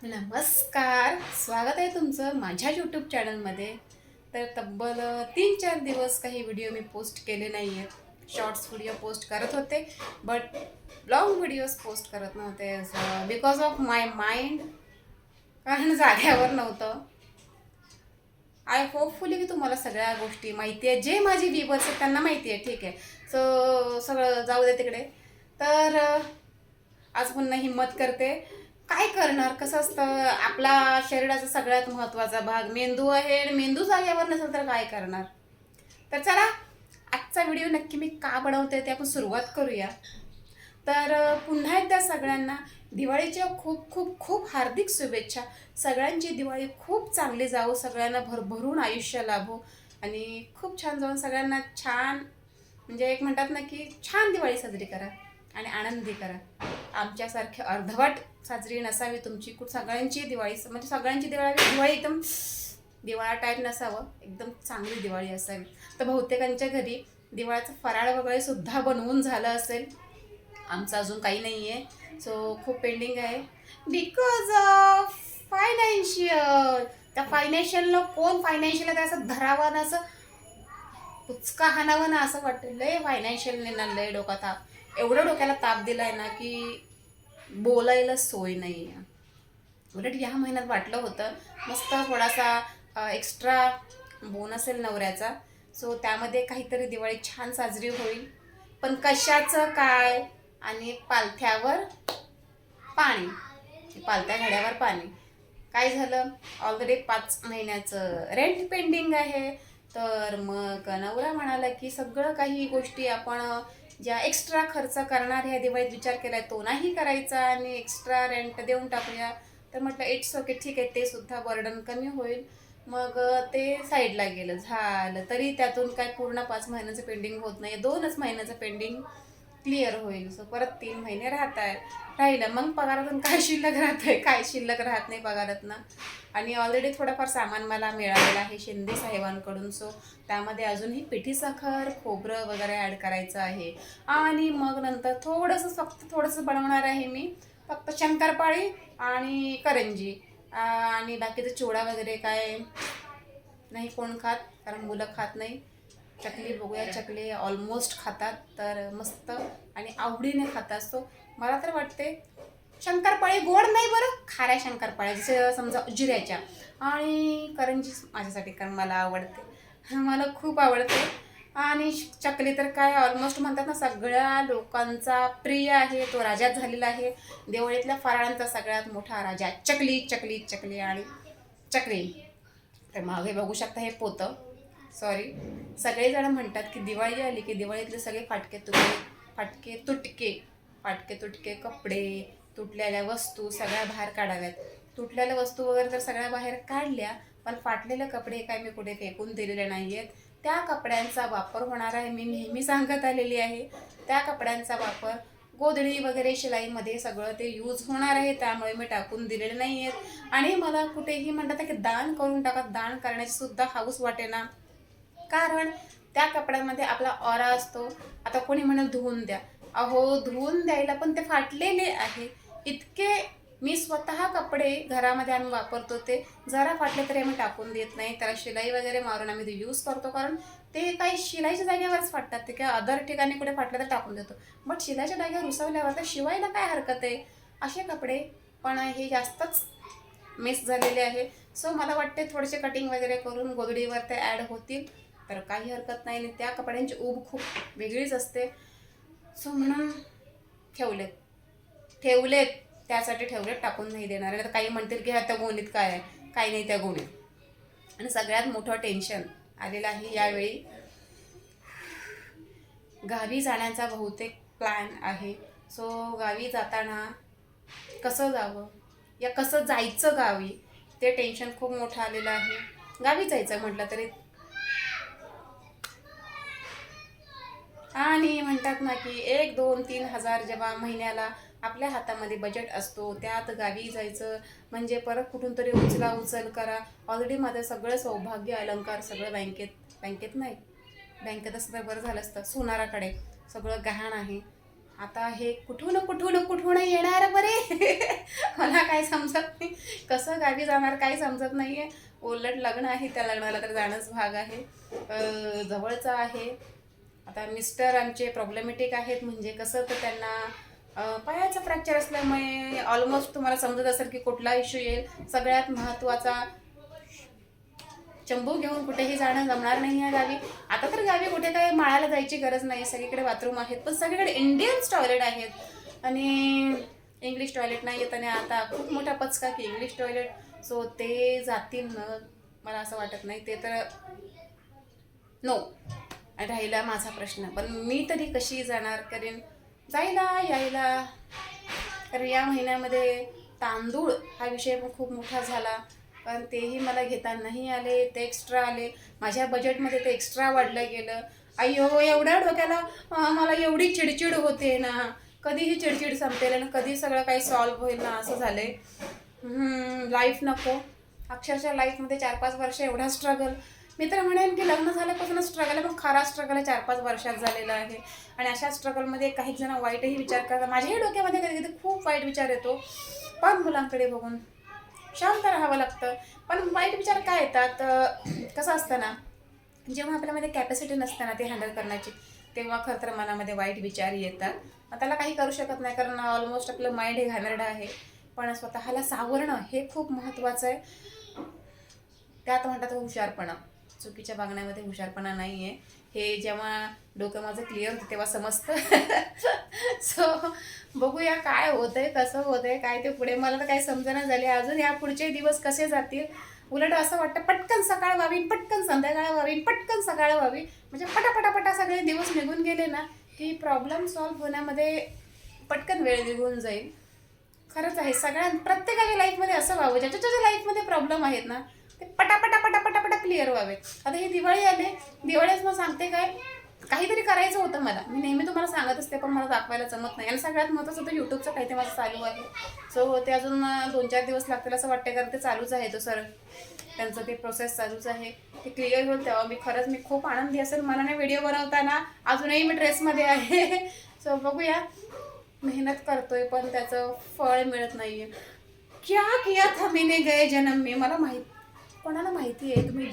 नमस्कार, स्वागत आहे तुमचं माझ्या यूट्यूब चॅनलमध्ये. तर तब्बल 3-4 दिवस काही व्हिडिओ मी पोस्ट केले नाही आहेत. शॉर्ट्स व्हिडिओ पोस्ट करत होते, बट लॉंग व्हिडिओज पोस्ट करत नव्हते बिकॉज ऑफ माय माइंड. कारण जाग्यावर नव्हतं. आय होपफुली की तुम्हाला सगळ्या गोष्टी माहिती आहे. जे माझे व्ह्यूअर्स आहेत त्यांना माहिती आहे, ठीक आहे. सो सगळं जाऊ दे तिकडे. तर आज पुन्हा हिंमत करते. काय करणार, कसं असतं, आपला शरीराचा सगळ्यात महत्त्वाचा भाग मेंदू आहे. मेंदू जागेवर नसेल तर काय करणार. तर चला, आजचा व्हिडिओ नक्की मी का बनवते ते आपण सुरुवात करूया. तर पुन्हा एकदा सगळ्यांना दिवाळीच्या खूप खूप खूप हार्दिक शुभेच्छा. सगळ्यांची दिवाळी खूप चांगली जावो, सगळ्यांना भरभरून आयुष्य लाभो आणि खूप छान जाऊन सगळ्यांना छान, म्हणजे एक म्हणतात ना की छान दिवाळी साजरी करा आणि आनंदी करा. आमच्यासारखे अर्धवट साजरी नसावी तुमची. सगळ्यांची दिवाळी, म्हणजे सगळ्यांची दिवाळी एकदम दिवाळा टाईप नसावं, एकदम चांगली दिवाळी असावी. तर बहुतेकांच्या घरी दिवाळीचं फराळ वगैरे सुद्धा बनवून झालं असेल. आमचं अजून काही नाही आहे. सो खूप पेंडिंग आहे बिकॉज ऑफ फायनान्शियल. त्या फायनान्शियलला कोण फायनान्शियल आहे असं धरावं ना, असं पुचका हाणावं ना असं वाटतं. लय फायनान्शियलने ना लय डोका ताप, एवढं डोक्याला ताप दिलाय ना की बोलायला सोय नाही आहे. उलट या महिन्यात वाटलं होतं मस्त थोडासा एक्स्ट्रा बोनस येईल नवऱ्याचा. सो त्यामध्ये काहीतरी दिवाळी छान साजरी होईल. पण कशाचं काय, आणि पालथ्यावर पाणी, पालथ्या घड्यावर पाणी. काय झालं, ऑलरेडी 5 महिन्याचं रेंट पेंडिंग आहे. तर मग नवरा म्हणाला की सगळं काही गोष्टी आपण ज्या एक्स्ट्रा खर्च करणार ह्या दिवाळीत विचार केलाय तो नाही करायचा आणि एक्स्ट्रा रेंट देऊन टाकूया. तर म्हटलं इट्स ओके, ठीक आहे, ते सुद्धा बर्डन कमी होईल. मग ते साईडला गेलं. झालं तरी त्यातून काय पूर्ण 5 महिन्याचं पेंडिंग होत नाही, 2च महिन्याचं पेंडिंग क्लिअर होईल. सो परत 3 महिने राहिलं. मग पगारातून काय शिल्लक राहतंय, काय शिल्लक राहत नाही पगारातनं. आणि ऑलरेडी थोडंफार सामान मला मिळालेलं आहे शिंदे साहेबांकडून. सो त्यामध्ये अजूनही पिठी साखर, खोबरं वगैरे ॲड करायचं आहे. आणि मग नंतर फक्त थोडंसं बनवणार आहे मी, फक्त शंकरपाळी आणि करंजी. आणि बाकीचं चिवडा वगैरे काय नाही कोण खात, कारण मुलं खात नाही. चकली बघूया, चकली ऑलमोस्ट खातात, तर मस्त आणि आवडीने खातात. सो मला तर वाटते शंकरपाळी गोड नाही बरं, खाऱ्या शंकरपाळ्या जसं समजा जिऱ्याच्या, आणि करंजी माझ्यासाठी, कारण मला आवडते, मला खूप आवडते. आणि चकली तर काय ऑलमोस्ट म्हणतात ना सगळ्या लोकांचा प्रिय आहे, तो राजाच झालेला आहे. दिवाळीतल्या फराळांचा सगळ्यात मोठा राजा चकली चकली चकली आणि चकली. तर मागे बघू शकता हे पोतं. सॉरी, सगळेजण म्हणतात की दिवाळी आली की दिवाळीतले सगळे फाटके तुटके कपडे, तुटलेल्या वस्तू सगळ्या बाहेर काढाव्यात. तुटलेल्या वस्तू वगैरे तर सगळ्या बाहेर काढल्या, पण फाटलेले कपडे काय मी कुठे फेकून दिलेले नाही आहेत. त्या कपड्यांचा वापर होणार आहे, मी नेहमी सांगत आलेली आहे. त्या कपड्यांचा वापर गोधडी वगैरे शिलाईमध्ये सगळं ते यूज होणार आहे, त्यामुळे मी टाकून दिलेले नाही आहेत. आणि मला कुठेही म्हणतात की दान करून टाका, दान करण्याची सुद्धा हाऊस वाटेना, कारण त्या कपड्यांमध्ये आपला ऑरा असतो. आता कोणी म्हणेल धुवून द्या, अहो धुवून द्यायला पण ते फाटलेले आहे. इतके मी स्वतः कपडे घरामध्ये आम्ही वापरतो, ते जरा फाटले तरी आम्ही टाकून देत नाही, त्याला शिलाई वगैरे मारून आम्ही ते यूज करतो. कारण ते काही शिलाईच्या जागेवरच फाटतात, ते काय अदर ठिकाणी कुठे फाटलं तर टाकून देतो. बट शिलाईच्या जागेवर उसवल्यावर तर शिवायला काय हरकत आहे, असे कपडे. पण हे जास्तच मिस झालेले आहे. सो मला वाटते थोडेसे कटिंग वगैरे करून गोधडीवर ते ॲड होतील तर काही हरकत नाही. आणि त्या कपड्यांची ऊब खूप वेगळीच असते. सो म्हणून ठेवलेत त्यासाठी ठेवलेत, टाकून नाही देणार. तर काही म्हणतील की ह्या त्या गोणीत काय आहे, काही नाही त्या गोणीत. आणि सगळ्यात मोठं टेन्शन आलेलं आहे यावेळी, गावी जाण्याचा बहुतेक प्लॅन आहे. सो गावी जाताना कसं जावं या कसं जायचं गावी, ते टेन्शन खूप मोठं आलेलं आहे. गावी जायचं म्हटलं तरी, आणि म्हणतात ना की 1, 2, 3 हजार जेव्हा महिन्याला आपल्या हातामध्ये बजेट असतो, त्यात गावी जायचं म्हणजे परत कुठून तरी उचल करा. ऑलरेडी माझं सगळं सौभाग्य अलंकार सगळं बँकेत नाही, बँकेत असं तर बरं झालं असतं, सोनाराकडे सगळं गहाण आहे. आता हे कुठून येणार बरे मला काय समजत नाही, कसं गावी जाणार काय समजत नाही आहे. उलट लग्न आहे, त्या लग्नाला तर जाणंच भाग आहे. जवळचं आहे. आता मिस्टर आमचे प्रॉब्लेमॅटिक आहेत, म्हणजे कसं तर त्यांना पायाचं फ्रॅक्चर असल्यामुळे ऑलमोस्ट तुम्हाला समजत असेल की कुठला इश्यू येईल. सगळ्यात महत्त्वाचा, चंबू घेऊन कुठेही जाणं जमणार नाही आहे गावी. आता तर गावी कुठे काय माळाला जायची गरज नाही, सगळीकडे बाथरूम आहेत, पण सगळीकडे इंडियन्स टॉयलेट आहेत आणि इंग्लिश टॉयलेट नाही आहेत. आणि आता खूप मोठा पचका की इंग्लिश टॉयलेट, सो ते जातील न, मला असं वाटत नाही. ते तर नो. राहिला माझा प्रश्न, पण मी तरी कशी जाणार, करेन जायला यायला. तर या महिन्यामध्ये तांदूळ हा विषय पण खूप मोठा झाला, कारण तेही मला घेता नाही आले, ते एक्स्ट्रा आले. माझ्या बजेटमध्ये ते एक्स्ट्रा वाढलं गेलं. अय्यो, एवढ्या डोक्याला मला एवढी चिडचिड होते ना, कधी ही चिडचिड संपेल आणि कधी सगळं काही सॉल्व्ह होईल ना, असं झालंय. लाईफ नको, अक्षरशः लाईफमध्ये 4-5 वर्ष एवढा स्ट्रगल. मी तर म्हणेन की लग्न झाल्यापासून स्ट्रगल आहे, पण खरा स्ट्रगल 4-5 वर्षात झालेला आहे. आणि अशा स्ट्रगलमध्ये काही जण वाईटही विचार करतात. माझ्याही डोक्यामध्ये कधी कधी खूप वाईट विचार येतो, पण मुलांकडे बघून शांत राहावं लागतं. पण वाईट विचार काय येतात, कसं असतं ना, जेव्हा आपल्यामध्ये कॅपॅसिटी नसते ना ते हँडल करण्याची, तेव्हा खरं तर मनामध्ये वाईट विचार येतात. त्याला काही करू शकत नाही, कारण ऑलमोस्ट आपलं माइंड हे घाणेरडं आहे. पण स्वतःला सावरणं हे खूप महत्त्वाचं आहे. त्यात म्हणतात हुशारपणा, चुकीच्या वागण्यामध्ये हुशारपणा नाही आहे. हे जेव्हा डोकं माझं क्लिअर होतं तेव्हा समजतं. सो बघूया काय होतंय, कसं होतंय काय ते पुढे. मला तर काही समजेना झाले अजून या पुढचे दिवस कसे जातील. उलट असं वाटतं पटकन सकाळ व्हावी, पटकन संध्याकाळ व्हावी, पटकन सकाळ व्हावी, म्हणजे पटापटापटा सगळे दिवस निघून गेले ना की प्रॉब्लेम सॉल्व्ह होण्यामध्ये पटकन वेळ निघून जाईल. खरंच आहे, प्रत्येकाच्या लाईफमध्ये असं व्हावं, ज्याच्या ज्याच्या लाईफमध्ये प्रॉब्लेम आहेत ना ते पटापटा क्लिअर व्हावे. आता ही दिवाळी आले, दिवाळीच मग सांगते काय, काहीतरी करायचं होतं मला. मी नेहमी तुम्हाला सांगत असते, पण मला दाखवायला जमत नाही. आणि सगळ्यात महत्त्वाचं तर यूट्यूबचं काही ते माझं चालू आहे. सो ते अजून 2-4 दिवस लागतील असं वाटतं, कारण ते चालूच आहे. तो सर त्यांचं ते प्रोसेस चालूच आहे. ते क्लिअर होईल तेव्हा मी खूप आनंदी असेल. मनाने व्हिडिओ बनवताना अजूनही मी ड्रेसमध्ये आहे. सो बघूया, मेहनत करतोय पण त्याचं फळ मिळत नाही आहे. क्या किया था मैंने गए जन्म में, मला कोणाला माहिती आहे तुम्ही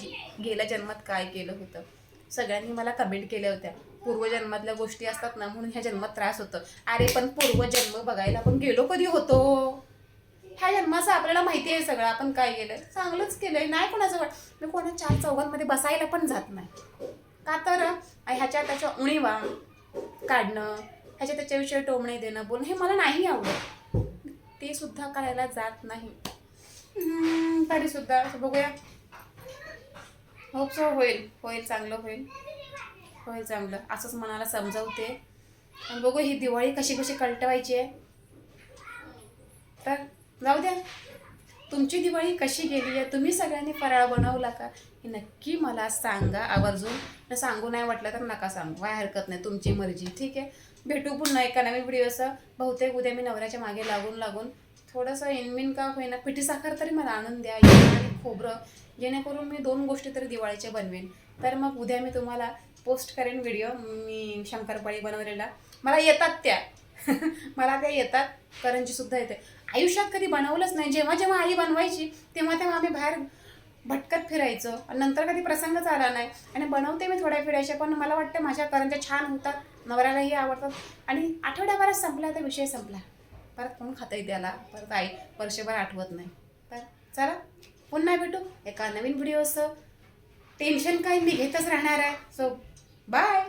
गेल्या जन्मात काय केलं होतं. सगळ्यांनी मला कमेंट केल्या होत्या, पूर्वजन्मातल्या गोष्टी असतात ना म्हणून ह्या जन्मात त्रास होतं. अरे पण पूर्वजन्म बघायला आपण गेलो कधी होतो. ह्या जन्माचं आपल्याला माहिती आहे सगळं, आपण काय केलंय, चांगलंच केलंय. नाही कोणाचं मी कोणा 4 चौघांमध्ये बसायला पण जात नाही. का तर ह्याच्या त्याच्या उणीवा काढणं, ह्याच्या त्याच्याविषयी टोमणे देणं, बोलणं हे मला नाही आवडत. ते सुद्धा करायला जात नाही. तरी सुद्धा बघूया, होप सो होईल चांगलं, होईल चांगलं असंच मनाला समजावते. आणि बघू ही दिवाळी कशी कल्टवायची आहे. तर जाऊ द्या, तुमची दिवाळी कशी गेली आहे, तुम्ही सगळ्यांनी फराळ बनवला का हे नक्की मला सांगा आवर्जून. सांगू नाही वाटलं तर नका सांगू, काय हरकत नाही, तुमची मर्जी. ठीक आहे, भेटू पुन्हा एका नवीन व्हिडिओचं. बहुतेक उद्या मी नवऱ्याच्या मागे लागून थोडंसं इनमिन का होईना पिठी साखर तरी मला आणून द्या, आणि खोबरं, जेणेकरून मी 2 गोष्टी तरी दिवाळीच्या बनवेन. तर मग उद्या मी तुम्हाला पोस्ट करेन व्हिडिओ, मी शंकरपाळी बनवलेला. मला येतात त्या मला त्या येतात, करंजीसुद्धा येते. आयुष्यात कधी बनवलंच नाही. जेव्हा आई बनवायची तेव्हा आम्ही बाहेर भटकत फिरायचं, आणि नंतर कधी प्रसंगच आला नाही. आणि बनवते मी थोड्या फिरायच्या, पण मला वाटतं माझ्या करंज्या छान होतात, नवऱ्यालाही आवडतात. आणि आठवड्याभरात संपला तर विषय संपला. परत कोण खातं त्याला, परत आई वर्षभर आठवत नाही. तर चला पुन्हा भेटू एका नवीन व्हिडिओचं. टेन्शन काही मी घेतच राहणार आहे. So bye.